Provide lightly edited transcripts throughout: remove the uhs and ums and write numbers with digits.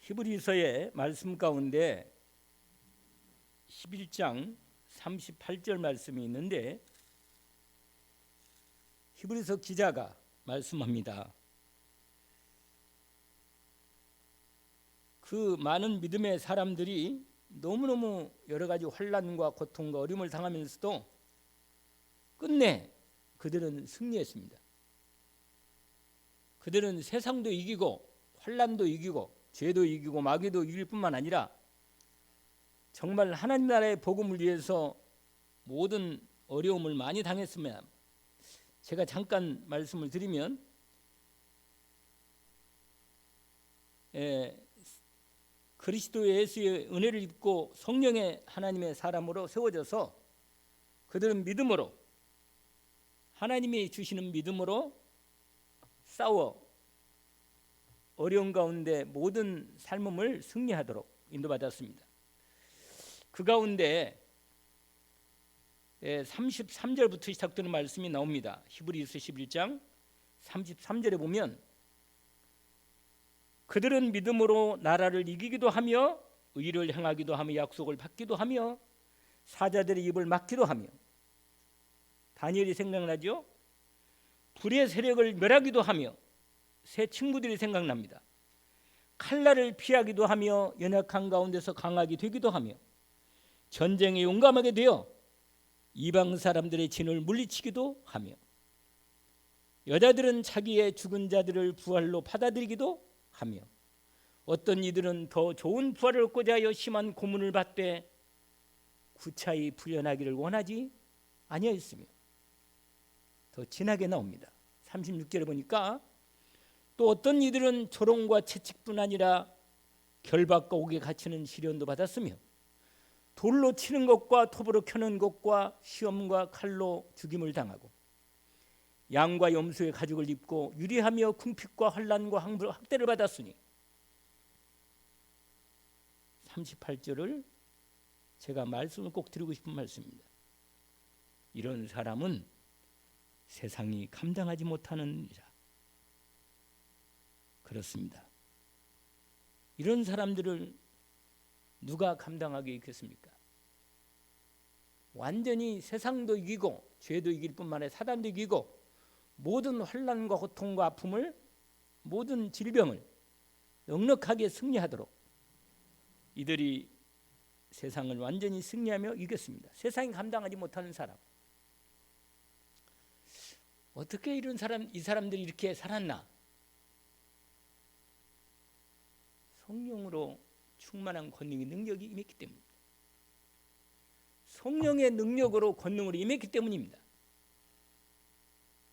히브리서의 말씀 가운데 11장 38절 말씀이 있는데 히브리서 기자가 말씀합니다. 그 많은 믿음의 사람들이 너무너무 여러 가지 환난과 고통과 어려움을 당하면서도 끝내 그들은 승리했습니다. 그들은 세상도 이기고 환난도 이기고 죄도 이기고 마귀도 이길 뿐만 아니라 정말 하나님 나라의 복음을 위해서 모든 어려움을 많이 당했으면, 제가 잠깐 말씀을 드리면 그리스도 예수의 은혜를 입고 성령의 하나님의 사람으로 세워져서 그들은 믿음으로, 하나님이 주시는 믿음으로 싸워 어려운 가운데 모든 삶을 승리하도록 인도받았습니다. 그 가운데 33절부터 시작되는 말씀이 나옵니다. 히브리서 11장 33절에 보면 그들은 믿음으로 나라를 이기기도 하며 의를 행하기도 하며 약속을 받기도 하며 사자들의 입을 막기도 하며, 다니엘이 생각나죠? 불의 세력을 멸하기도 하며, 새 친구들이 생각납니다. 칼날을 피하기도 하며 연약한 가운데서 강하게 되기도 하며 전쟁에 용감하게 되어 이방 사람들의 진을 물리치기도 하며, 여자들은 자기의 죽은 자들을 부활로 받아들이기도 하며, 어떤 이들은 더 좋은 부활을 얻고자 하여 심한 고문을 받되 구차히 풀려나기를 원하지 아니하였으며, 더 진하게 나옵니다. 36절에 보니까 또 어떤 이들은 조롱과 채찍뿐 아니라 결박과 옥에 갇히는 시련도 받았으며 돌로 치는 것과 톱으로 켜는 것과 시험과 칼로 죽임을 당하고 양과 염소의 가죽을 입고 유리하며 궁핍과 환난과 학대를 받았으니, 38절을 제가 말씀을 꼭 드리고 싶은 말씀입니다. 이런 사람은 세상이 감당하지 못하는 자. 그렇습니다. 이런 사람들을 누가 감당하게 있겠습니까? 완전히 세상도 이기고 죄도 이길 뿐만 아니라 사단도 이기고 모든 환난과 고통과 아픔을, 모든 질병을 넉넉하게 승리하도록 이들이 세상을 완전히 승리하며 이겼습니다. 세상이 감당하지 못하는 사람, 어떻게 이 사람들이 이렇게 살았나? 성령으로 충만한 권능의 능력이 임했기 때문입니다. 성령의 능력으로 권능으로 임했기 때문입니다.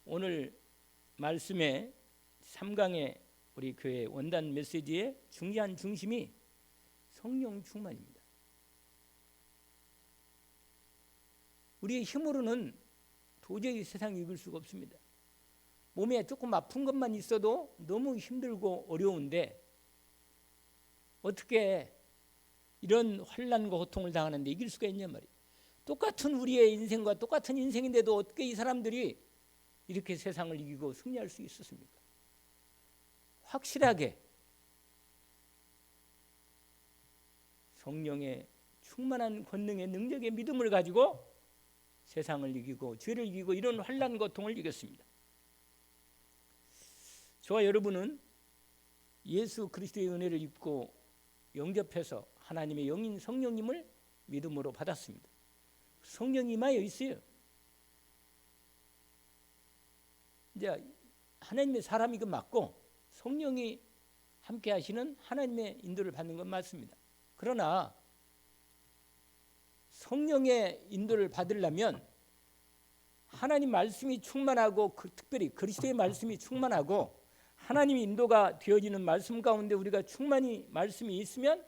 오늘 말씀의 3강의 우리 교회 원단 메시지의 중요한 중심이 성령 충만입니다. 우리의 힘으로는 도저히 세상을 이길 수가 없습니다. 몸에 조금 아픈 것만 있어도 너무 힘들고 어려운데 어떻게 이런 환난과 고통을 당하는데 이길 수가 있냐 말이에요. 똑같은 우리의 인생과 똑같은 인생인데도 어떻게 이 사람들이 이렇게 세상을 이기고 승리할 수 있었습니까? 확실하게 성령의 충만한 권능의 능력의 믿음을 가지고 세상을 이기고 죄를 이기고 이런 환난 고통을 이겼습니다. 저와 여러분은 예수 그리스도의 은혜를 입고 영접해서 하나님의 영인 성령님을 믿음으로 받았습니다. 성령이 임하여 있어요. 이제 하나님의 사람이 그 맞고 성령이 함께 하시는 하나님의 인도를 받는 건 맞습니다. 그러나 성령의 인도를 받으려면 하나님 말씀이 충만하고 특별히 그리스도의 말씀이 충만하고 하나님의 인도가 되어지는 말씀 가운데 우리가 충만히 말씀이 있으면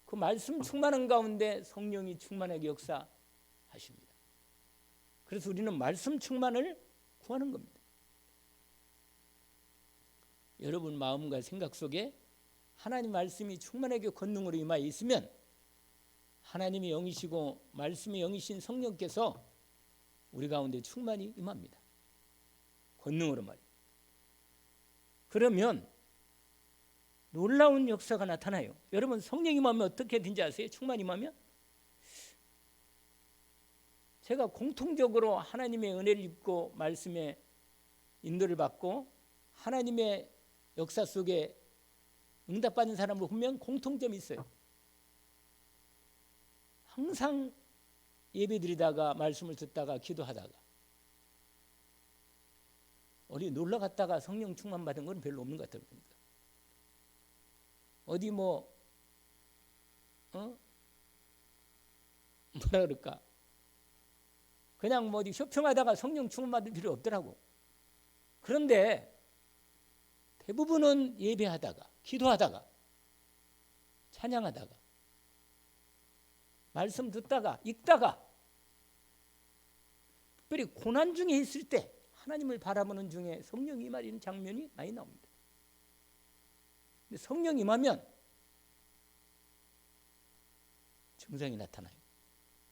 그 말씀 충만한 가운데 성령이 충만하게 역사하십니다. 그래서 우리는 말씀 충만을 구하는 겁니다. 여러분 마음과 생각 속에 하나님 말씀이 충만하게 권능으로 임하여 있으면 하나님의 영이시고 말씀의 영이신 성령께서 우리 가운데 충만히 임합니다. 권능으로 말이에요. 그러면 놀라운 역사가 나타나요. 여러분 성령 임하면 어떻게 된지 아세요? 충만 임하면 제가 공통적으로 하나님의 은혜를 입고 말씀에 인도를 받고 하나님의 역사 속에 응답받은 사람을 보면 공통점이 있어요. 항상 예배드리다가 말씀을 듣다가 기도하다가 어디 놀러 갔다가 성령 충만 받은 건 별로 없는 것 같아요. 어디 뭐라 그럴까? 그냥 뭐 어디 쇼핑하다가 성령 충만 받을 필요 없더라고. 그런데 대부분은 예배하다가 기도하다가 찬양하다가 말씀 듣다가 읽다가 특별히 고난 중에 있을 때 하나님을 바라보는 중에 성령이 임하는 장면이 많이 나옵니다. 근데 성령이 임하면 증상이 나타나요.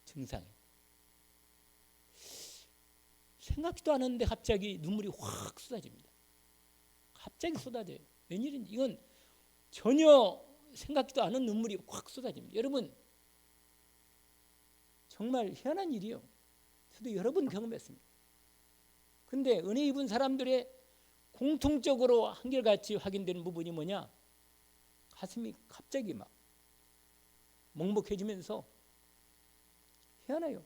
증상이 생각지도 않았는데 갑자기 눈물이 확 쏟아집니다. 갑자기 쏟아져요. 웬일인지 이건 전혀 생각지도 않은 눈물이 확 쏟아집니다. 여러분 정말 희한한 일이요. 저도 여러 번 경험했습니다. 근데 은혜 입은 사람들의 공통적으로 한결같이 확인되는 부분이 뭐냐? 가슴이 갑자기 막 먹먹해지면서 희한해요.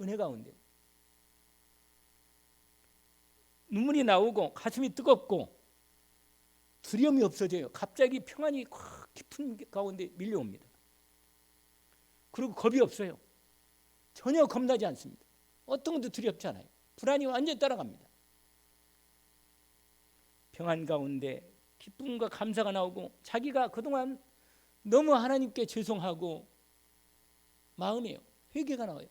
은혜 가운데 눈물이 나오고 가슴이 뜨겁고 두려움이 없어져요. 갑자기 평안이 확 깊은 가운데 밀려옵니다. 그리고 겁이 없어요. 전혀 겁나지 않습니다. 어떤 것도 두렵지 않아요. 불안이 완전히 따라갑니다. 평안 가운데 기쁨과 감사가 나오고 자기가 그동안 너무 하나님께 죄송하고 마음에요. 회개가 나와요.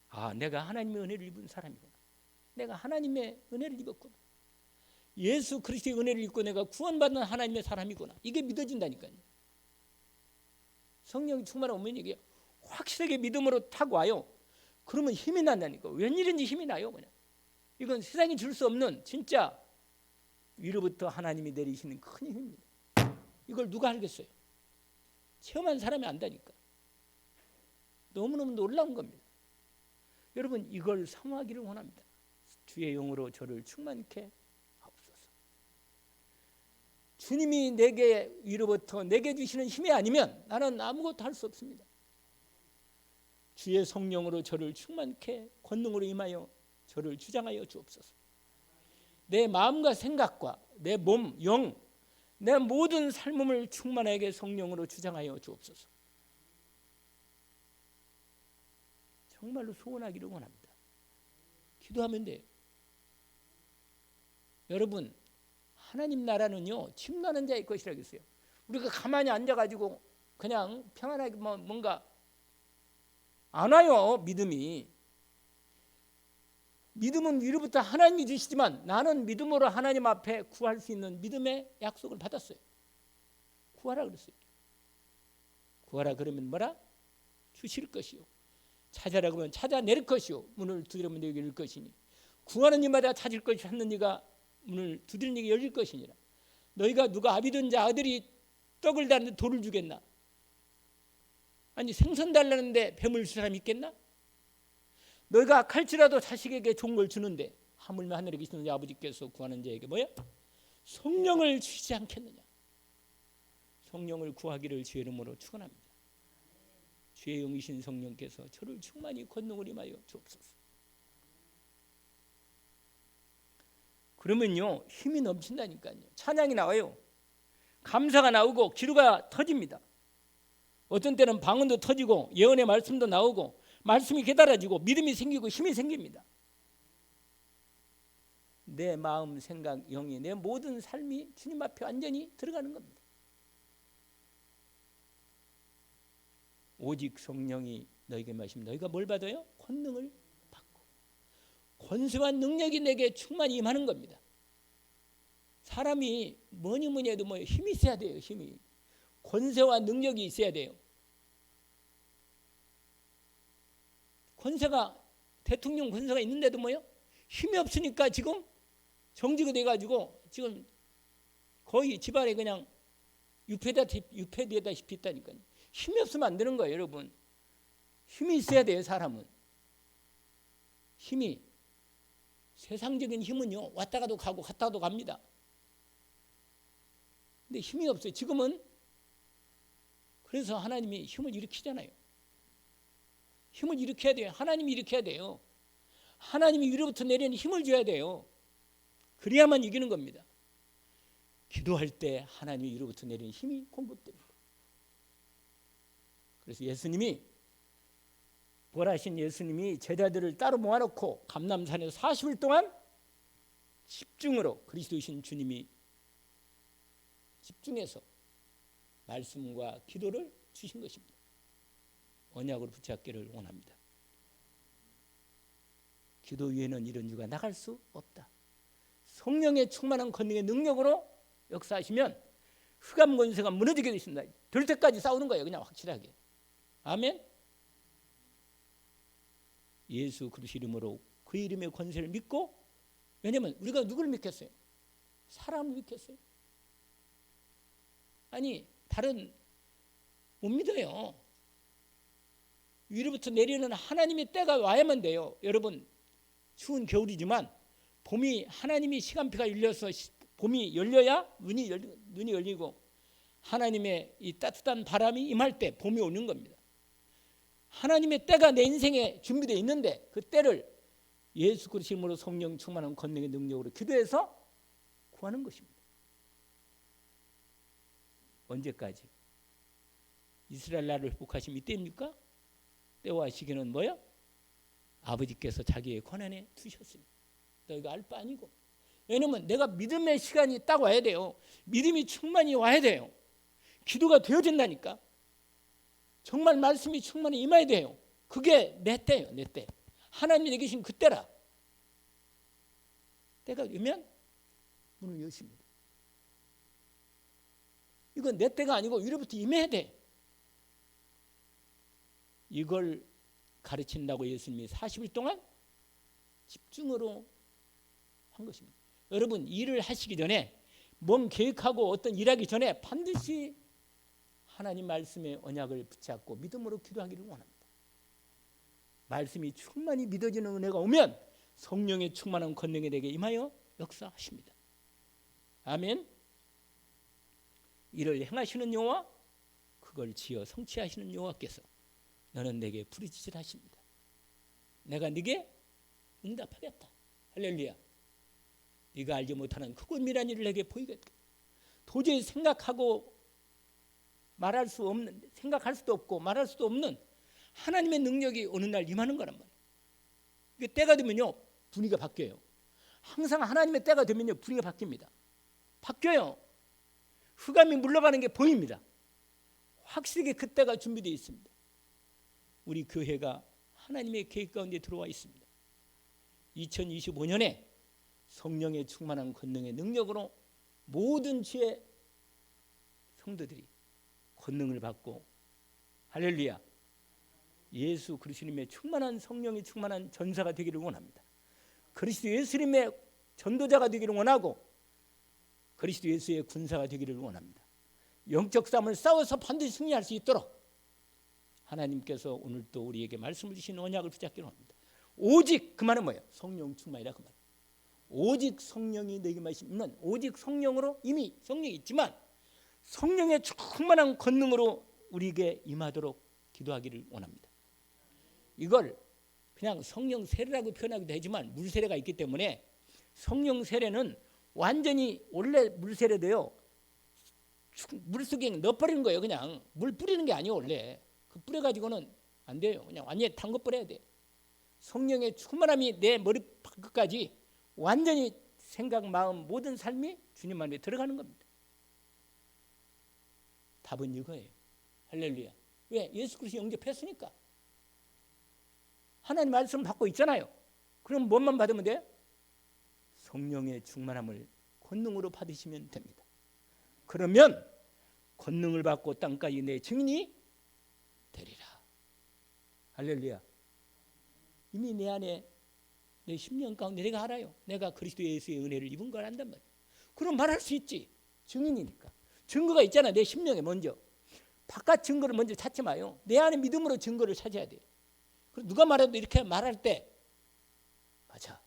아, 내가 하나님의 은혜를 입은 사람이구나. 내가 하나님의 은혜를 입었구나. 예수 그리스도의 은혜를 입고 내가 구원받는 하나님의 사람이구나. 이게 믿어진다니까요. 성령이 충만하면 이게 확실하게 믿음으로 타고 와요. 그러면 힘이 난다니까. 웬일인지 힘이 나요. 그냥. 이건 세상이 줄 수 없는 진짜 위로부터 하나님이 내리시는 큰 힘입니다. 이걸 누가 알겠어요? 체험한 사람이 안다니까. 너무너무 놀라운 겁니다. 여러분 이걸 사모하기를 원합니다. 주의 영으로 저를 충만케 하옵소서. 주님이 내게 위로부터 내게 주시는 힘이 아니면 나는 아무것도 할 수 없습니다. 주의 성령으로 저를 충만케 권능으로 임하여 저를 주장하여 주옵소서. 내 마음과 생각과 내 몸, 영, 내 모든 삶을 충만하게 성령으로 주장하여 주옵소서. 정말로 소원하기를 원합니다. 기도하면 돼요. 여러분 하나님 나라는요 침노하는 자의 것이라고 했어요. 우리가 가만히 앉아가지고 그냥 평안하게 뭔가 안 와요. 믿음은 위로부터 하나님이 주시지만 나는 믿음으로 하나님 앞에 구할 수 있는 믿음의 약속을 받았어요. 구하라 그랬어요. 구하라 그러면 뭐라? 주실 것이요. 찾아라 그러면 찾아낼 것이요. 문을 두드리면 내게 열릴 것이니 구하는 이마다 찾을 것이 찾는 이가 문을 두드리는 이에게 열릴 것이니라. 너희가 누가 아비든지 아들이 떡을 달는데 돌을 주겠나? 아니 생선 달라는데 뱀을 줄 사람이 있겠나? 너희가 악할지라도 자식에게 좋은 걸 주는데 하물며 하늘에 계시는 아버지께서 구하는 자에게 뭐야? 성령을 주시지 않겠느냐? 성령을 구하기를 주의 이름으로 축원합니다. 주의 영이신 성령께서 저를 충만히 권능을 임하여 주옵소서. 그러면요 힘이 넘친다니까요. 찬양이 나와요. 감사가 나오고 기도가 터집니다. 어떤 때는 방언도 터지고 예언의 말씀도 나오고 말씀이 깨달아지고 믿음이 생기고 힘이 생깁니다. 내 마음, 생각, 영이 내 모든 삶이 주님 앞에 완전히 들어가는 겁니다. 오직 성령이 너에게 마시면 너희가 뭘 받아요? 권능을 받고 권세와 능력이 내게 충만히 임하는 겁니다. 사람이 뭐니 해도 힘이 있어야 돼요. 힘이 권세와 능력이 있어야 돼요. 권세가 대통령 권세가 있는데도 힘이 없으니까 지금 정지가 돼가지고 지금 거의 집안에 그냥 유폐되다시피 있다니까요. 힘이 없으면 안 되는 거예요, 여러분. 힘이 있어야 돼요, 사람은. 힘이. 세상적인 힘은요, 왔다가도 가고 갔다가도 갑니다. 근데 힘이 없어요. 지금은 그래서 하나님이 힘을 일으키잖아요. 힘을 일으켜야 돼요. 하나님이 일으켜야 돼요. 하나님이 위로부터 내리는 힘을 줘야 돼요. 그래야만 이기는 겁니다. 기도할 때 하나님이 위로부터 내리는 힘이 공급됩니다. 그래서 예수님이 부활하신 예수님이 제자들을 따로 모아놓고 감람산에서 40일 동안 집중으로 그리스도이신 주님이 집중해서 말씀과 기도를 주신 것입니다. 언약으로 붙잡기를 원합니다. 기도 위에는 이런 유가 나갈 수 없다. 성령의 충만한 권능의 능력으로 역사하시면 흑암 권세가 무너지게 되십니다. 될 때까지 싸우는 거예요. 그냥 확실하게. 아멘. 예수 그리스도 이름으로 그 이름의 권세를 믿고, 왜냐하면 우리가 누구를 믿겠어요? 사람을 믿겠어요? 아니 다른 못 믿어요. 위로부터 내리는 하나님의 때가 와야만 돼요. 여러분 추운 겨울이지만 봄이 하나님이 시간표가 열려서 봄이 열려야 눈이 열리고 하나님의 이 따뜻한 바람이 임할 때 봄이 오는 겁니다. 하나님의 때가 내 인생에 준비되어 있는데 그 때를 예수 그리스도 이름으로 성령 충만한 권능의 능력으로 기도해서 구하는 것입니다. 언제까지? 이스라엘 나라를 회복하심 이때입니까? 때와 시기는 뭐야? 아버지께서 자기의 권한에 두셨습니다. 너희가 알 바 아니고. 왜냐면 내가 믿음의 시간이 딱 와야 돼요. 믿음이 충만히 와야 돼요. 기도가 되어진다니까. 정말 말씀이 충만히 임해야 돼요. 그게 내 때예요. 내 때. 하나님이 내게 주신 그 때라. 때가 오면 문을 여십니다. 이건 내 때가 아니고 위로부터 임해야 돼. 이걸 가르친다고 예수님이 40일 동안 집중으로 한 것입니다. 여러분 일을 하시기 전에 몸 계획하고 어떤 일하기 전에 반드시 하나님 말씀의 언약을 붙잡고 믿음으로 기도하기를 원합니다. 말씀이 충만히 믿어지는 은혜가 오면 성령의 충만한 권능에 내게 임하여 역사하십니다. 아멘. 이를 행하시는 여호와, 그걸 지어 성취하시는 여호와께서 너는 내게 부르짖으라십니다. 내가 네게 응답하겠다. 할렐루야. 네가 알지 못하는 크고 미란 일을 내게 보이겠다. 도저히 생각하고 말할 수 없는, 생각할 수도 없고 말할 수도 없는 하나님의 능력이 어느 날 임하는 거란 말이에요. 이게 때가 되면요 분위기가 바뀌어요. 항상 하나님의 때가 되면요 분위기가 바뀝니다. 바뀌어요. 흑암이 물러가는 게 보입니다. 확실하게 그 때가 준비되어 있습니다. 우리 교회가 하나님의 계획 가운데 들어와 있습니다. 2025년에 성령의 충만한 권능의 능력으로 모든 주의 성도들이 권능을 받고 할렐루야 예수 그리스도님의 충만한 성령이 충만한 전사가 되기를 원합니다. 그리스도 예수님의 전도자가 되기를 원하고 그리스도 예수의 군사가 되기를 원합니다. 영적 싸움을 싸워서 반드시 승리할 수 있도록 하나님께서 오늘 또 우리에게 말씀을 주신 언약을 붙잡기로 합니다. 오직 그 말은 뭐예요? 성령 충만이라 그 말. 오직 성령이 너에게 마시면 오직 성령으로 이미 성령이 있지만 성령의 충만한 권능으로 우리에게 임하도록 기도하기를 원합니다. 이걸 그냥 성령 세례라고 표현하기도 되지만 물 세례가 있기 때문에 성령 세례는 완전히 원래 물 세례도요 물속에 넣어버리는 거예요. 그냥 물 뿌리는 게 아니에요. 원래 그 뿌려가지고는 안 돼요. 그냥 완전히 담궈 버려야 돼. 성령의 충만함이 내 머리 끝까지 완전히 생각, 마음, 모든 삶이 주님 안에 들어가는 겁니다. 답은 이거예요. 할렐루야. 왜? 예수 그리스도 영접했으니까. 하나님 말씀 받고 있잖아요. 그럼 뭐만 받으면 돼요? 성령의 충만함을 권능으로 받으시면 됩니다. 그러면 권능을 받고 땅까지 내 증인이 되리라. 할렐루야. 이미 내 안에 내 10년 가운데 내가 알아요. 내가 그리스도 예수의 은혜를 입은 걸 안단 말이에요. 그럼 말할 수 있지. 증인이니까. 증거가 있잖아. 내 심령에 먼저. 바깥 증거를 먼저 찾지 마요. 내 안에 믿음으로 증거를 찾아야 돼요. 그리고 누가 말해도 이렇게 말할 때 맞아.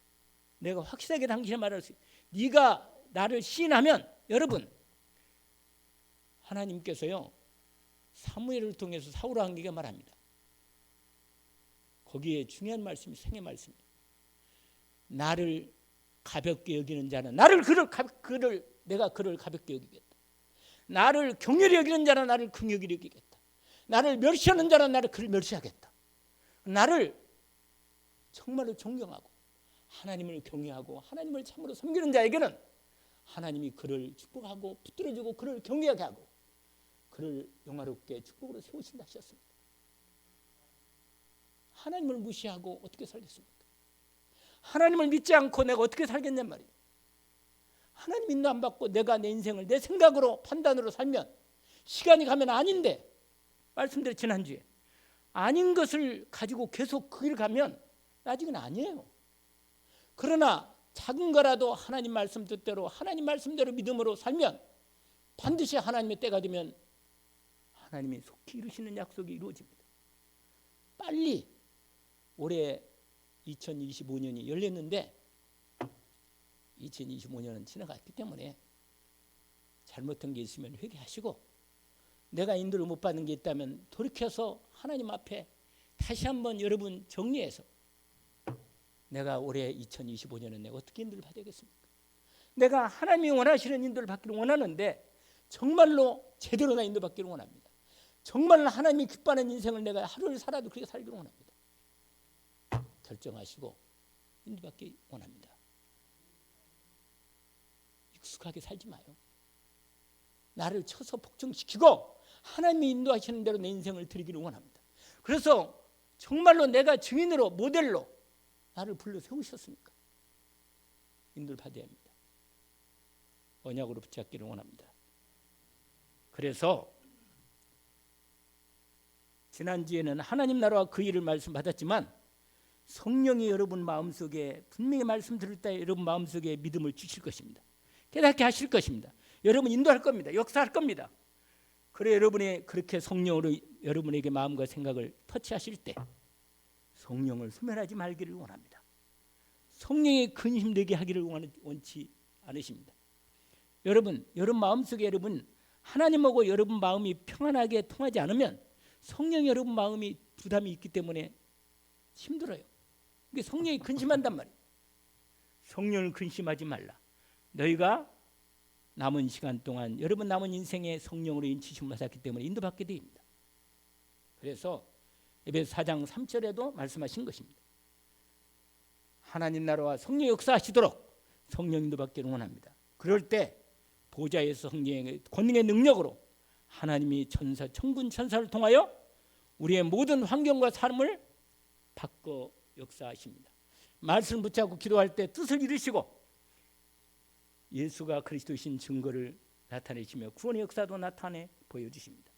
내가 확실하게 당신이 말할 수 있어. 네가 나를 시인하면 여러분 하나님께서요. 사무엘을 통해서 사울 왕에게 말합니다. 거기에 중요한 말씀이 생의 말씀이에요. 나를 가볍게 여기는 자는 내가 그를 가볍게 여기겠다. 나를 긍휼히 여기는 자는 나를 긍휼히 여기겠다. 나를 멸시하는 자는 나를 그를 멸시하겠다. 나를 정말로 존경하고 하나님을 경외하고 하나님을 참으로 섬기는 자에게는 하나님이 그를 축복하고 붙들어주고 그를 경외하게 하고 그를 영화롭게 축복으로 세우신다 하셨습니다. 하나님을 무시하고 어떻게 살겠습니까? 하나님을 믿지 않고 내가 어떻게 살겠냔 말이에요. 하나님 인도 안 받고 내가 내 인생을 내 생각으로 판단으로 살면 시간이 가면 아닌데 말씀드린 지난주에 아닌 것을 가지고 계속 그 길 가면 아직은 아니에요. 그러나 작은 거라도 하나님 말씀 뜻대로 하나님 말씀대로 믿음으로 살면 반드시 하나님의 때가 되면 하나님이 속히 이루시는 약속이 이루어집니다. 빨리 올해 2025년이 열렸는데 2025년은 지나갔기 때문에 잘못한 게 있으면 회개하시고 내가 인도를 못 받는 게 있다면 돌이켜서 하나님 앞에 다시 한번 여러분 정리해서 내가 올해 2025년은 내가 어떻게 인도를 받아야겠습니까? 내가 하나님이 원하시는 인도를 받기를 원하는데 정말로 제대로 나 인도 받기를 원합니다. 정말 하나님이 기뻐하는 인생을 내가 하루를 살아도 그렇게 살기를 원합니다. 결정하시고 인도받기 원합니다. 익숙하게 살지 마요. 나를 쳐서 복종시키고 하나님이 인도하시는 대로 내 인생을 드리기를 원합니다. 그래서 정말로 내가 증인으로 모델로 나를 불러 세우셨으니까 인도를 받아야 합니다. 언약으로 붙잡기를 원합니다. 그래서 지난주에는 하나님 나라와 그 일을 말씀 받았지만 성령이 여러분 마음속에 분명히 말씀 들을 때 여러분 마음속에 믿음을 주실 것입니다. 깨닫게 하실 것입니다. 여러분 인도할 겁니다. 역사할 겁니다. 그래 여러분이 그렇게 성령으로 여러분에게 마음과 생각을 터치하실 때 성령을 소멸하지 말기를 원합니다. 성령의 근심되게 하기를 원치 않으십니다. 여러분 마음속에 여러분 하나님하고 여러분 마음이 평안하게 통하지 않으면 성령이 여러분 마음이 부담이 있기 때문에 힘들어요. 이게 성령이 근심한단 말이에요. 성령을 근심하지 말라. 너희가 남은 시간 동안 여러분 남은 인생에 성령으로 인치심을 받았기 때문에 인도받게 됩니다. 그래서 에베소 4장 3절에도 말씀하신 것입니다. 하나님 나라와 성령 역사하시도록 성령 인도받기를 원합니다. 그럴 때 보좌에서 성령의 권능의 능력으로 하나님이 천사, 천군 천사를 통하여 우리의 모든 환경과 삶을 바꿔 역사하십니다. 말씀 붙잡고 기도할 때 뜻을 이루시고 예수가 그리스도이신 증거를 나타내시며 구원의 역사도 나타내 보여주십니다.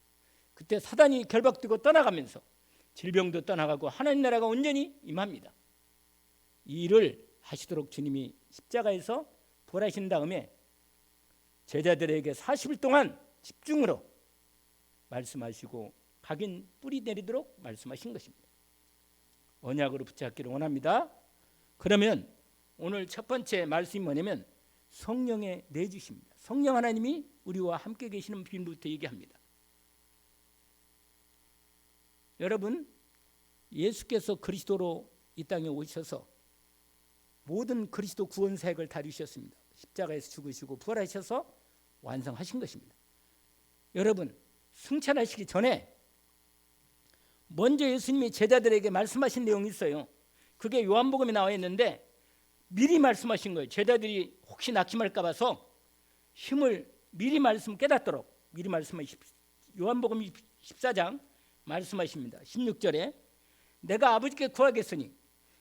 그때 사단이 결박되고 떠나가면서 질병도 떠나가고 하나님 나라가 온전히 임합니다. 이 일을 하시도록 주님이 십자가에서 부활하신 다음에 제자들에게 40일 동안 집중으로 말씀하시고 각인 뿌리 내리도록 말씀하신 것입니다. 언약으로 붙잡기를 원합니다. 그러면 오늘 첫 번째 말씀이 뭐냐면 성령의 내주십니다. 성령 하나님이 우리와 함께 계시는 비밀부터 얘기합니다. 여러분 예수께서 그리스도로 이 땅에 오셔서 모든 그리스도 구원 사역을 다 이루셨습니다. 십자가에서 죽으시고 부활하셔서 완성하신 것입니다. 여러분 승천하시기 전에 먼저 예수님이 제자들에게 말씀하신 내용이 있어요. 그게 요한복음에 나와 있는데 미리 말씀하신 거예요. 제자들이 혹시 낙심할까 봐서 힘을 미리 말씀 깨닫도록 미리 말씀하십시오. 요한복음 14장 말씀하십니다. 16절에 내가 아버지께 구하겠으니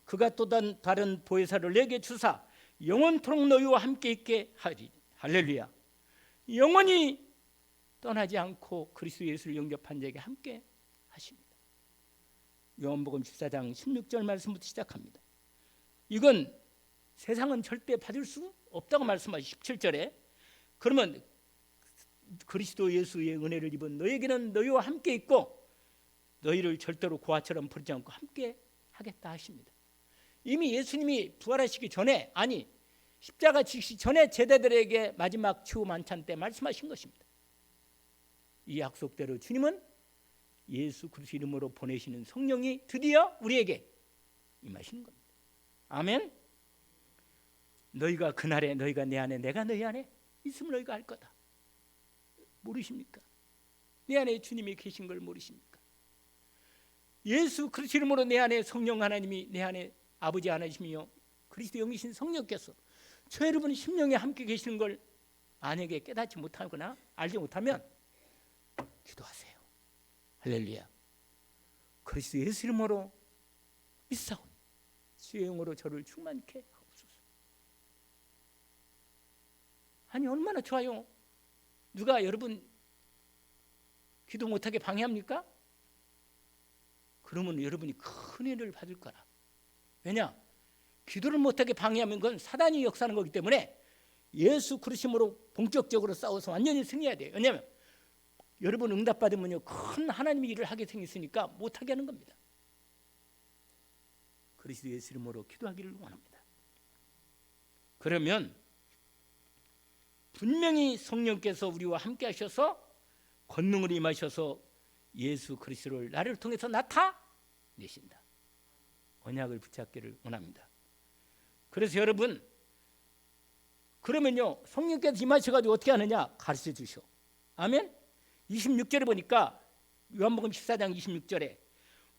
그가 또 다른 보혜사를 내게 주사 영원토록 너희와 함께 있게 하리. 할렐루야. 영원히 떠나지 않고 그리스도 예수를 영접한 자에게 함께 하십니다. 요한복음 14장 16절 말씀부터 시작합니다. 이건 세상은 절대 받을 수 없다고 말씀하시고 17절에 그러면 그리스도 예수의 은혜를 입은 너에게는 너희와 함께 있고 너희를 절대로 고아처럼 버리지 않고 함께 하겠다 하십니다. 이미 예수님이 부활하시기 전에, 아니 십자가 지시기 전에 제자들에게 마지막 추후 만찬 때 말씀하신 것입니다. 이 약속대로 주님은 예수 그리스도 이름으로 보내시는 성령이 드디어 우리에게 임하시는 겁니다. 아멘. 너희가 그날에 너희가 내 안에 내가 너희 안에 있음을 너희가 알 거다. 모르십니까? 내 안에 주님이 계신 걸 모르십니까? 예수 그리스도 이름으로 내 안에 성령 하나님이 내 안에 아버지 하나님이요 그리스도 영이신 성령께서 저 여러분 심령에 함께 계시는 걸 만약에 깨닫지 못하거나 알지 못하면 기도하세요. 할렐루야. 그리스도 예수 이름으로 믿사오니 주의 영으로 저를 충만케 하옵소서. 아니 얼마나 좋아요. 누가 여러분 기도 못하게 방해합니까? 그러면 여러분이 큰 은혜를 받을 거라. 왜냐? 기도를 못하게 방해하면 그건 사단이 역사하는 거기 때문에 예수 그리스도로 본격적으로 싸워서 완전히 승리해야 돼요. 왜냐하면 여러분 응답받으면요 큰 하나님의 일을 하게 생겼으니까 못하게 하는 겁니다. 그리스도 예수 이름으로 기도하기를 원합니다. 그러면 분명히 성령께서 우리와 함께 하셔서 권능을 임하셔서 예수 그리스도를 나를 통해서 나타내신다. 언약을 붙잡기를 원합니다. 그래서 여러분 그러면요 성령께서 임하셔가지고 어떻게 하느냐 가르쳐 주셔. 아멘. 26절에 보니까 요한복음 14장 26절에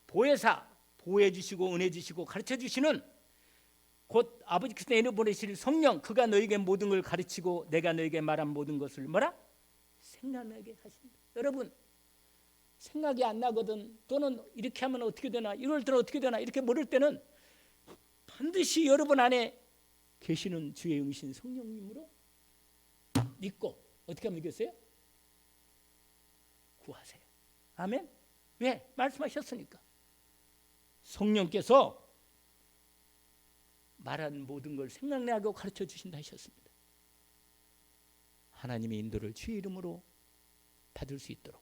보혜사 보호해 주시고 은혜 주시고 가르쳐 주시는 곧 아버지께서 내려 보내실 성령 그가 너에게 모든 걸 가르치고 내가 너에게 말한 모든 것을 뭐라? 생각나게 하신다. 여러분 생각이 안 나거든 또는 이렇게 하면 어떻게 되나 이럴 때는 어떻게 되나 이렇게 모를 때는 반드시 여러분 안에 계시는 주의 영이신 성령님으로 믿고 어떻게 하면 되겠어요? 구하세요. 아멘. 왜? 말씀하셨으니까. 성령께서 말한 모든 걸 생각나고 가르쳐 주신다 하셨습니다. 하나님의 인도를 주의 이름으로 받을 수 있도록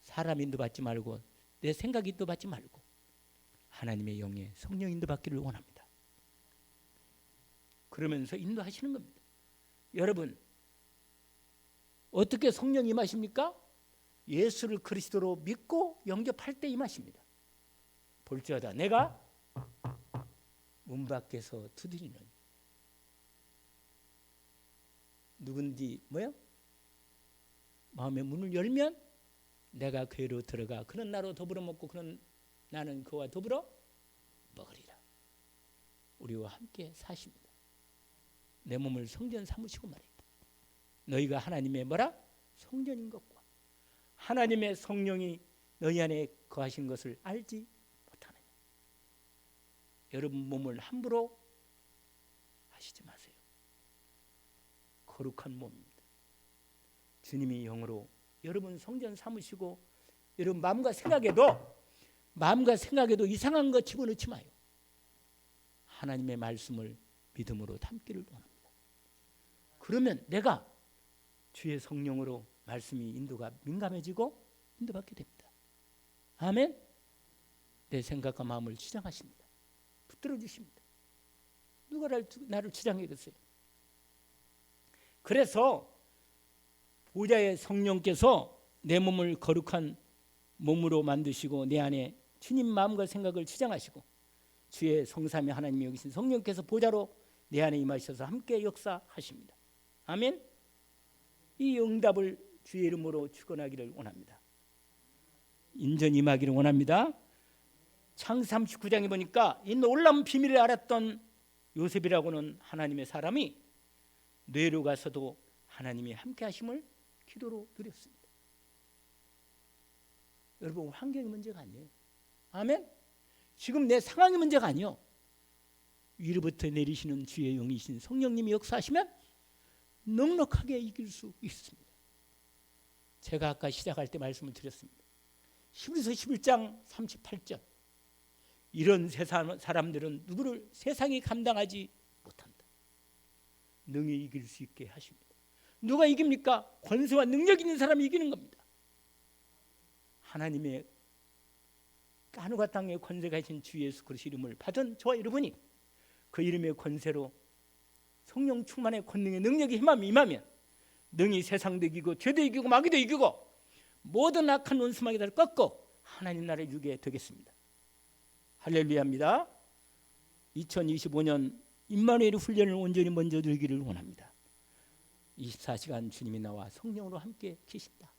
사람 인도 받지 말고 내 생각 인도 받지 말고 하나님의 영의 성령 인도 받기를 원합니다. 그러면서 인도하시는 겁니다. 여러분 어떻게 성령 임하십니까? 예수를 그리스도로 믿고 영접할 때 임하십니다. 볼지어다 내가 문 밖에서 두드리는 누군지 뭐요? 마음의 문을 열면 내가 그로 들어가 그는 나로 더불어 먹고 그는 나는 그와 더불어 먹으리라. 우리와 함께 사십니다. 내 몸을 성전 삼으시고 말이다. 너희가 하나님의 뭐라? 성전인 것과 하나님의 성령이 너희 안에 거하신 것을 알지 못하느냐. 여러분 몸을 함부로 하시지 마세요. 거룩한 몸입니다. 주님이 영으로 여러분 성전 삼으시고 여러분 마음과 생각에도 이상한 거 집어넣지 마요. 하나님의 말씀을 믿음으로 담기를 원합니다. 그러면 내가 주의 성령으로 말씀이 인도가 민감해지고 인도받게 됩니다. 아멘. 내 생각과 마음을 주장하십니다. 붙들어 주십니다. 누가 나를 주장해겠어요? 그래서 보좌의 성령께서 내 몸을 거룩한 몸으로 만드시고 내 안에 주님 마음과 생각을 주장하시고 주의 성삼위 하나님이 여기신 성령께서 보좌로 내 안에 임하셔서 함께 역사하십니다. 아멘. 이 응답을 주의 이름으로 축원하기를 원합니다. 인전 임하기를 원합니다. 창세 39장에 보니까 이 놀라운 비밀을 알았던 요셉이라고는 하나님의 사람이 뇌로 가서도 하나님이 함께 하심을 기도로 드렸습니다. 여러분 환경이 문제가 아니에요. 아멘. 지금 내 상황이 문제가 아니요. 위로부터 내리시는 주의 영이신 성령님이 역사하시면 넉넉하게 이길 수 있습니다. 제가 아까 시작할 때 말씀을 드렸습니다. 히브리서 11장 38절 이런 사람들은 누구를 세상이 감당하지 못한다. 능히 이길 수 있게 하십니다. 누가 이깁니까? 권세와 능력 있는 사람이 이기는 겁니다. 하나님의 하늘과 땅에 권세가 있는 주 예수 그리스도 이름을 받은 저와 여러분이 그 이름의 권세로 성령 충만의 권능의 능력이 임하면 능히 세상도 이기고 죄도 이기고 마귀도 이기고 모든 악한 원수마귀들을 꺾고 하나님 나라의 유게 되겠습니다. 할렐루야입니다. 2025년 임마누엘 훈련을 온전히 먼저 누리기를 원합니다. 24시간 주님이 나와 성령으로 함께 계신다.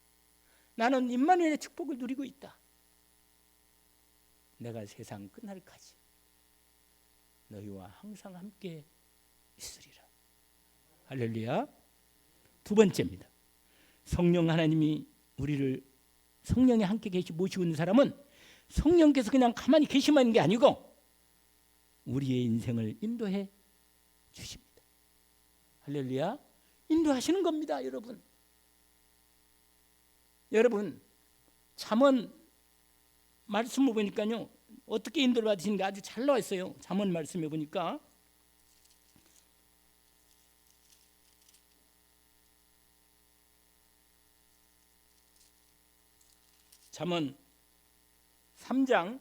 나는 임마누엘의 축복을 누리고 있다. 내가 세상 끝날까지 너희와 항상 함께 있으리라. 할렐루야. 두 번째입니다. 성령 하나님이 우리를 성령이 함께 계시 모시고 있는 사람은 성령께서 그냥 가만히 계시만 있는 게 아니고 우리의 인생을 인도해 주십니다. 할렐루야. 인도하시는 겁니다, 여러분. 여러분, 잠언 말씀을 보니까요, 어떻게 인도를 받으시는가 아주 잘 나와 있어요. 잠언 말씀에 보니까 잠언 3장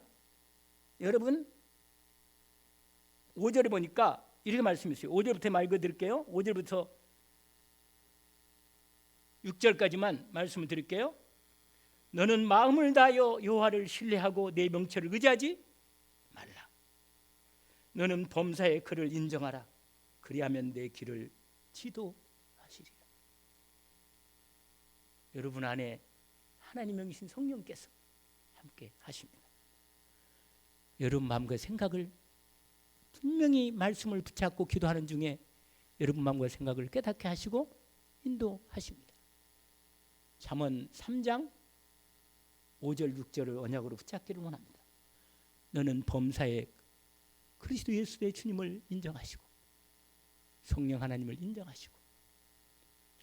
여러분 5절에 보니까 이렇게 말씀했어요. 5절부터 읽어드릴게요. 5절부터 6절까지만 말씀을 드릴게요. 너는 마음을 다하여 여호와를 신뢰하고 내 명철을 의지하지 말라. 너는 범사의 그를 인정하라. 그리하면 내 길을 지도하시리라. 여러분 안에 하나님의 영이신 성령께서 함께 하십니다. 여러분 마음과 생각을 분명히 말씀을 붙잡고 기도하는 중에 여러분 마음과 생각을 깨닫게 하시고 인도하십니다. 잠언 3장 5절 6절을 언약으로 붙잡기를 원합니다. 너는 범사의 그리스도 예수의 주님을 인정하시고 성령 하나님을 인정하시고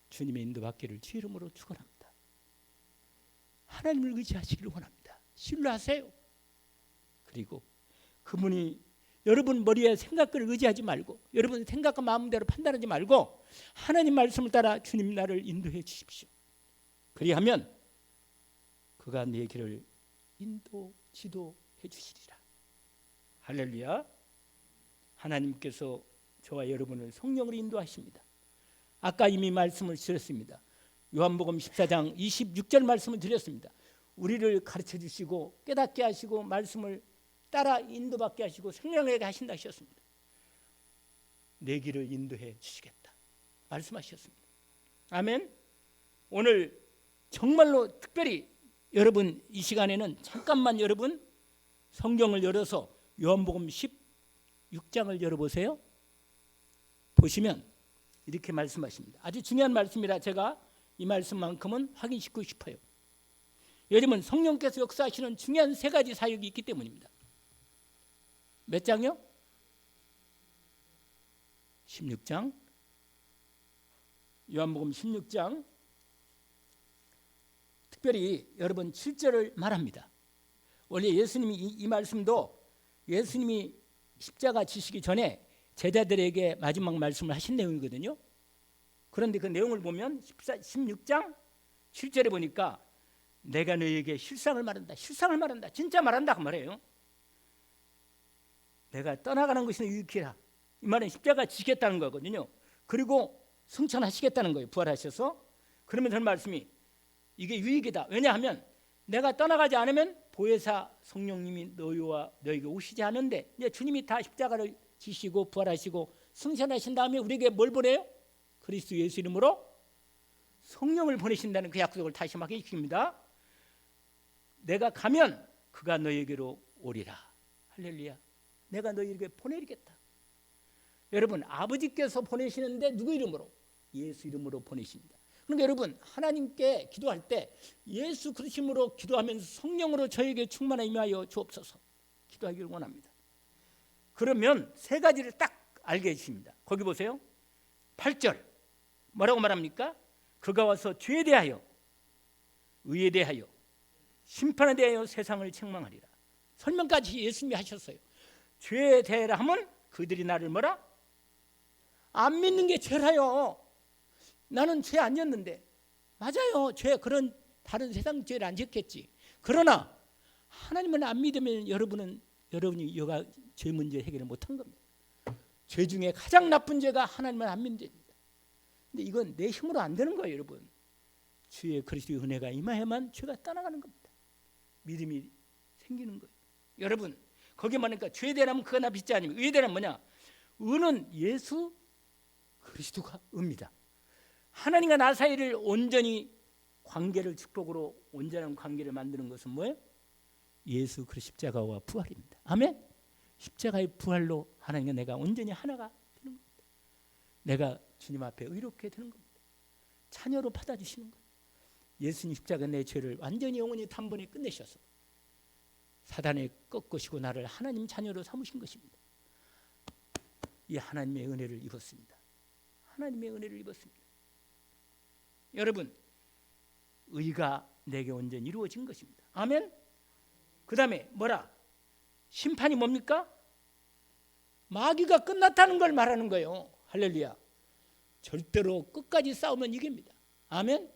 주님의 인도받기를 주 이름으로 축원합니다. 하나님을 의지하시기를 원합니다. 신뢰하세요. 그리고 그분이 여러분 머리에 생각을 의지하지 말고 여러분 생각과 마음대로 판단하지 말고 하나님 말씀을 따라 주님 나를 인도해 주십시오. 그리하면 그가 내 길을 지도해 주시리라. 할렐루야. 하나님께서 저와 여러분을 성령으로 인도하십니다. 아까 이미 말씀을 드렸습니다. 요한복음 14장 26절 말씀을 드렸습니다. 우리를 가르쳐 주시고 깨닫게 하시고 말씀을 따라 인도받게 하시고 성령에게 하신다 하셨습니다. 내 길을 인도해 주시겠다 말씀하셨습니다. 아멘. 오늘 정말로 특별히 여러분 이 시간에는 잠깐만 여러분 성경을 열어서 요한복음 16장을 열어보세요. 보시면 이렇게 말씀하십니다. 아주 중요한 말씀이라 제가 이 말씀만큼은 확인시키고 싶어요. 여러분 성령께서 역사하시는 중요한 세 가지 사역이 있기 때문입니다. 몇 장이요? 16장. 요한복음 16장 특별히 여러분 7절을 말합니다. 원래 예수님이 이 말씀도 예수님이 십자가 지시기 전에 제자들에게 마지막 말씀을 하신 내용이거든요. 그런데 그 내용을 보면 16장 7절에 보니까 내가 너희에게 실상을 말한다. 실상을 말한다. 진짜 말한다 그 말이에요. 내가 떠나가는 것이 유익이라. 이 말은 십자가 지겠다는 거거든요. 그리고 승천하시겠다는 거예요. 부활하셔서. 그러면 저 말씀이 이게 유익이다. 왜냐하면 내가 떠나가지 않으면 보혜사 성령님이 너희와 너희에게 오시지 않은데 이제 주님이 다 십자가를 지시고 부활하시고 승천하신 다음에 우리에게 뭘 보내요? 그리스도 예수 이름으로 성령을 보내신다는 그 약속을 다시 말해 주십니다. 내가 가면 그가 너희에게로 오리라. 할렐루야. 내가 너희에게 보내리겠다. 여러분 아버지께서 보내시는데 누구 이름으로? 예수 이름으로 보내십니다. 그러니까 여러분 하나님께 기도할 때 예수 그리스도로 기도하면서 성령으로 저에게 충만하게 임하여 주옵소서 기도하기를 원합니다. 그러면 세 가지를 딱 알게 해주십니다. 거기 보세요. 8절 뭐라고 말합니까? 그가 와서 죄에 대하여 의에 대하여 심판에 대하여 세상을 책망하리라. 설명까지 예수님이 하셨어요. 죄에 대하라 하면 그들이 나를 뭐라? 안 믿는 게 죄라요. 나는 죄 안 졌는데. 맞아요. 죄, 그런 다른 세상 죄를 안 졌겠지. 그러나 하나님을 안 믿으면 여러분이 여가 죄 문제 해결을 못한 겁니다. 죄 중에 가장 나쁜 죄가 하나님을 안 믿는 죄입니다. 근데 이건 내 힘으로 안 되는 거예요, 여러분. 주의 그리스도의 은혜가 임하야만 죄가 떠나가는 겁니다. 믿음이 생기는 거예요. 여러분, 거기 말하니까 죄 대라면 그거나 빚지 아니면 의 대라면 뭐냐? 의는 예수 그리스도가 의입니다. 하나님과 나 사이를 온전히 관계를 축복으로 온전한 관계를 만드는 것은 뭐예요? 예수 그리스도 십자가와 부활입니다. 아멘. 십자가의 부활로 하나님과 내가 온전히 하나가 되는 겁니다. 내가 주님 앞에 의롭게 되는 겁니다. 자녀로 받아주시는 거예요. 예수님 십자가 내 죄를 완전히 영원히 단번에 끝내셔서 사단의 꺾으시고 나를 하나님 자녀로 삼으신 것입니다. 이 하나님의 은혜를 입었습니다. 하나님의 은혜를 입었습니다. 여러분, 의가 내게 온전히 이루어진 것입니다. 아멘. 그 다음에 뭐라? 심판이 뭡니까? 마귀가 끝났다는 걸 말하는 거예요. 할렐루야. 절대로 끝까지 싸우면 이깁니다. 아멘.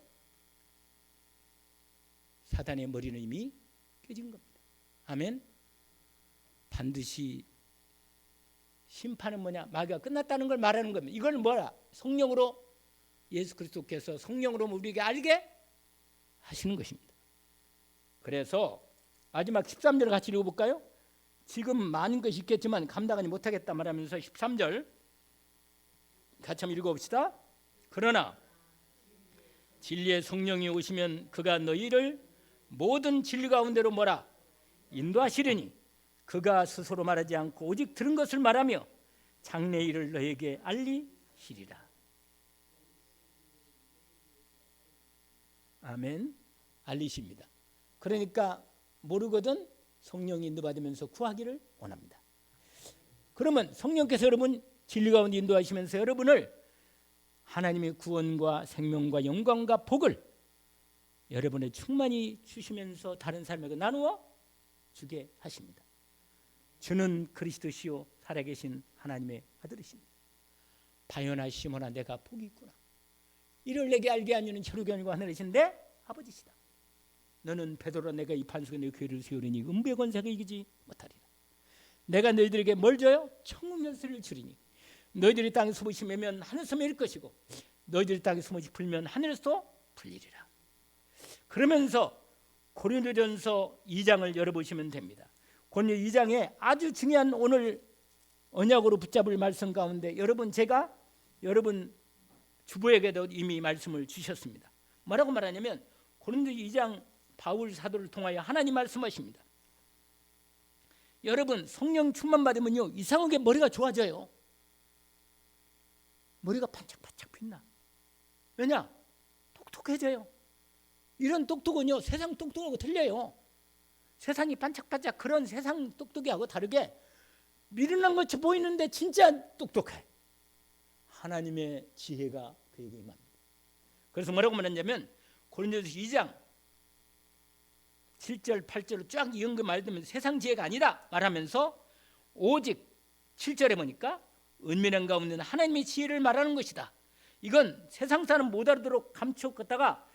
사단의 머리는 이미 깨진 겁니다. 아멘. 반드시 심판은 뭐냐? 마귀가 끝났다는 걸 말하는 겁니다. 이걸 뭐라? 성령으로 예수 그리스도께서 성령으로 우리에게 알게 하시는 것입니다. 그래서 마지막 13절 같이 읽어볼까요? 지금 많은 것이 있겠지만 감당하지 못하겠다 말하면서 13절 같이 한번 읽어봅시다. 그러나 진리의 성령이 오시면 그가 너희를 모든 진리 가운데로 뭐라? 인도하시리니 그가 스스로 말하지 않고 오직 들은 것을 말하며 장래의 일을 너에게 알리시리라. 아멘. 알리십니다. 그러니까 모르거든 성령이 인도받으면서 구하기를 원합니다. 그러면 성령께서 여러분 진리 가운데 인도하시면서 여러분을 하나님의 구원과 생명과 영광과 복을 여러분의 충만히 주시면서 다른 사람에게 나누어 주게 하십니다. 주는 그리스도시요 살아계신 하나님의 아들이십니다. 바요나 시몬아 내가 복이 있구나. 이를 내게 알게 하는 혈육이 아니고 하늘이신데 아버지시다. 너는 베드로라 내가 이 반석에 내 교회를 세우리니 음부의 권세가 이기지 못하리라. 내가 너희들에게 뭘 줘요? 천국 열쇠를 주리니 너희들이 땅에 숨으시 매면 하늘에서 매일 것이고 너희들이 땅에 숨으시 풀면 하늘에서 풀리리라. 그러면서 고린도전서 2장을 열어보시면 됩니다. 고린도 2장에 아주 중요한 오늘 언약으로 붙잡을 말씀 가운데 제가 여러분 주부에게도 이미 말씀을 주셨습니다. 뭐라고 말하냐면 고린도 2장 바울 사도를 통하여 하나님 말씀하십니다. 여러분 성령 충만 받으면요 이상하게 머리가 좋아져요. 머리가 반짝반짝 빛나. 왜냐? 똑똑해져요. 이런 똑똑은요 세상 똑똑하고 틀려요. 세상이 반짝반짝 그런 세상 똑똑이하고 다르게 미련한 것이 보이는데 진짜 똑똑해. 하나님의 지혜가 그에게 임합니다. 그래서 뭐라고 말했냐면 고린도서 2장 7절 8절을 쫙 이은 말하면 세상 지혜가 아니다 말하면서 오직 7절에 보니까 은밀한 가운데 하나님의 지혜를 말하는 것이다. 이건 세상 사람 못 알아도록 감추었다가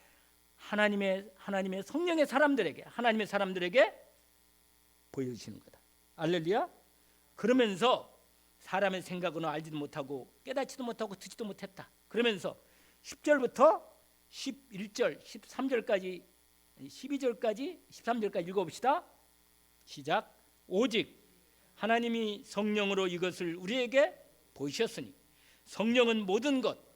하나님의 성령의 사람들에게 하나님의 사람들에게 보여주시는 거다. 할렐루야. 그러면서 사람의 생각은 알지도 못하고 깨닫지도 못하고 듣지도 못했다. 그러면서 10절부터 11절 13절까지 12절까지 13절까지 읽어봅시다. 시작. 오직 하나님이 성령으로 이것을 우리에게 보이셨으니 성령은 모든 것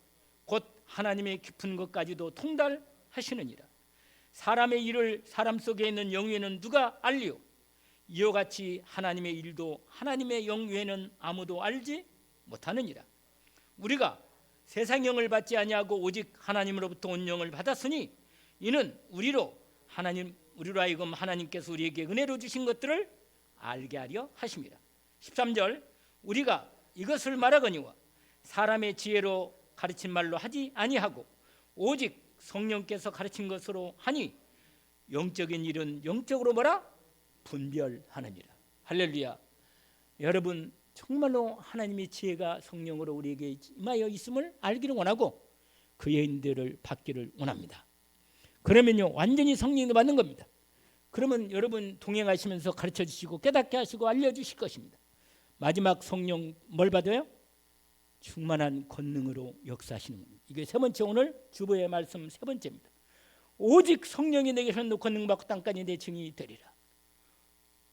곧 하나님의 깊은 것까지도 통달하시느니라. 사람의 일을 사람 속에 있는 영위에는 누가 알리오? 이와 같이 하나님의 일도 하나님의 영위에는 아무도 알지 못하느니라. 우리가 세상 영을 받지 아니하고 오직 하나님으로부터 온 영을 받았으니 이는 우리로 하여금 하나님께서 우리에게 은혜로 주신 것들을 알게 하려 하심이라. 13절 우리가 이것을 말하거니와 사람의 지혜로 가르친 말로 하지 아니하고 오직 성령께서 가르친 것으로 하니 영적인 일은 영적으로 뭐라? 분별하느니라. 할렐루야. 여러분 정말로 하나님의 지혜가 성령으로 우리에게 임하여 있음을 알기를 원하고 그 여인들을 받기를 원합니다. 그러면요 완전히 성령을 받는 겁니다. 그러면 여러분 동행하시면서 가르쳐 주시고 깨닫게 하시고 알려주실 것입니다. 마지막 성령 뭘 받아요? 충만한 권능으로 역사하시는 겁니다. 이게 세 번째, 오늘 주보의 말씀 세 번째입니다. 오직 성령이 내게서 권능 받고 땅까지 내 증인이 되리라.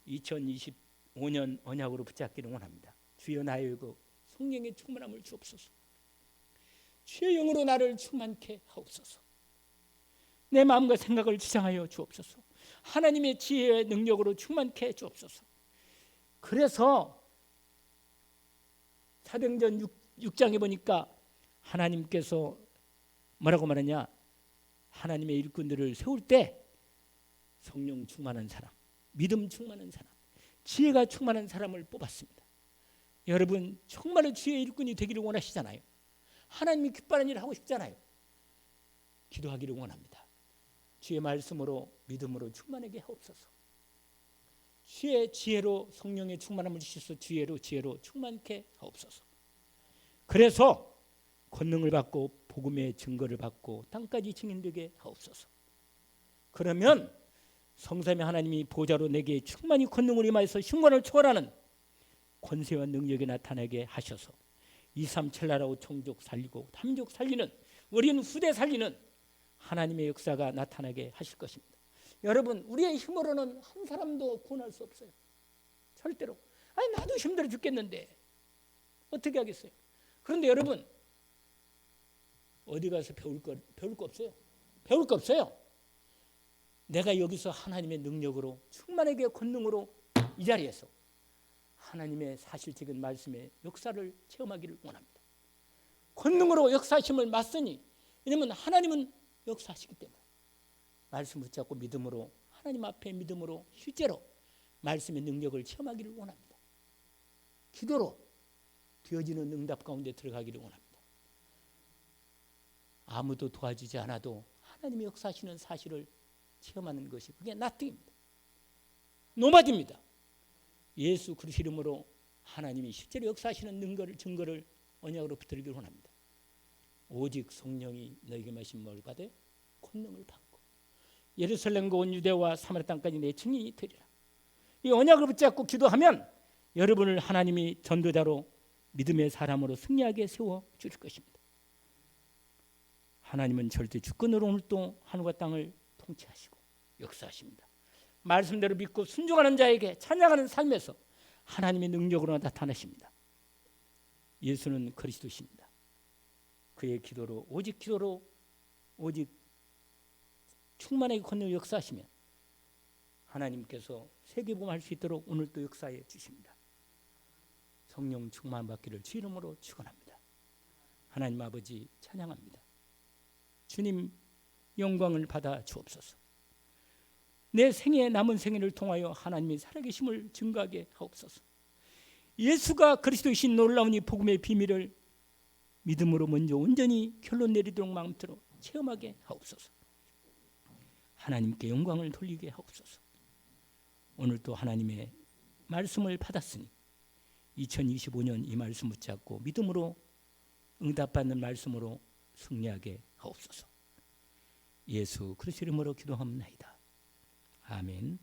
2025년 언약으로 붙잡기를 원합니다. 주여 나의 그 성령의 충만함을 주옵소서. 주의 영으로 나를 충만케 하옵소서. 내 마음과 생각을 지상하여 주옵소서. 하나님의 지혜의 능력으로 충만케 주옵소서. 그래서 사도행전 6장에 보니까 하나님께서 뭐라고 말하냐, 하나님의 일꾼들을 세울 때 성령 충만한 사람, 믿음 충만한 사람, 지혜가 충만한 사람을 뽑았습니다. 여러분 정말로 주의 일꾼이 되기를 원하시잖아요. 하나님이 기뻐하는 일을 하고 싶잖아요. 기도하기를 원합니다. 주의 말씀으로 믿음으로 충만하게 하옵소서. 주의 지혜로 성령의 충만함을 주셔서 지혜로 충만케 하옵소서. 그래서 권능을 받고 복음의 증거를 받고 땅까지 증인되게 하옵소서. 그러면 성삼위 하나님이 보좌로 내게 충만히 권능을 임하여서 흉관을 초월하는 권세와 능력이 나타나게 하셔서 2, 3, 7나라고 총족 살리고 탐족 살리는, 우리는 후대 살리는 하나님의 역사가 나타나게 하실 것입니다. 여러분 우리의 힘으로는 한 사람도 구원할 수 없어요. 절대로. 아니 나도 힘들어 죽겠는데 어떻게 하겠어요? 그런데 여러분 어디 가서 배울 거 없어요. 배울 거 없어요. 내가 여기서 하나님의 능력으로 충만하게 권능으로 이 자리에서 하나님의 사실적인 말씀의 역사를 체험하기를 원합니다. 권능으로 역사하심을 맞으니, 왜냐하면 하나님은 역사하시기 때문에 말씀 붙잡고 믿음으로, 하나님 앞에 믿음으로 실제로 말씀의 능력을 체험하기를 원합니다. 기도로 되어지는 응답 가운데 들어가기를 원합니다. 아무도 도와주지 않아도 하나님이 역사하시는 사실을 체험하는 것이 그게 나띵입니다. 노마디입니다. 예수 그리스도 이름으로 하나님이 실제로 역사하시는 증거를 언약으로 붙들기를 원합니다. 오직 성령이 너에게 마신 뭘 받아? 권능을 받고 예루살렘과 온 유대와 사마리아 땅까지 내 증인이 되리라. 이 언약을 붙잡고 기도하면 여러분을 하나님이 전도자로 믿음의 사람으로 승리하게 세워 주실 것입니다. 하나님은 절대 주권으로 오늘도 하늘과 땅을 통치하시고 역사하십니다. 말씀대로 믿고 순종하는 자에게 찬양하는 삶에서 하나님의 능력으로 나타나십니다. 예수는 그리스도십니다. 그의 기도로, 오직 충만하게 권능을 역사하시면 하나님께서 세계복음할 수 있도록 오늘도 역사해 주십니다. 성령 충만 받기를 주 이름으로 축원합니다. 하나님 아버지 찬양합니다. 주님 영광을 받아 주옵소서. 내 생애 남은 생애를 통하여 하나님의 살아계심을 증거하게 하옵소서. 예수가 그리스도이신 놀라운 이 복음의 비밀을 믿음으로 먼저 온전히 결론 내리도록 마음대로 체험하게 하옵소서. 하나님께 영광을 돌리게 하옵소서. 오늘도 하나님의 말씀을 받았으니 2025년 이 말씀 붙잡고 믿음으로 응답받는 말씀으로 승리하게 하옵소서. 예수 그리스도 이름으로 기도합니다. 아멘.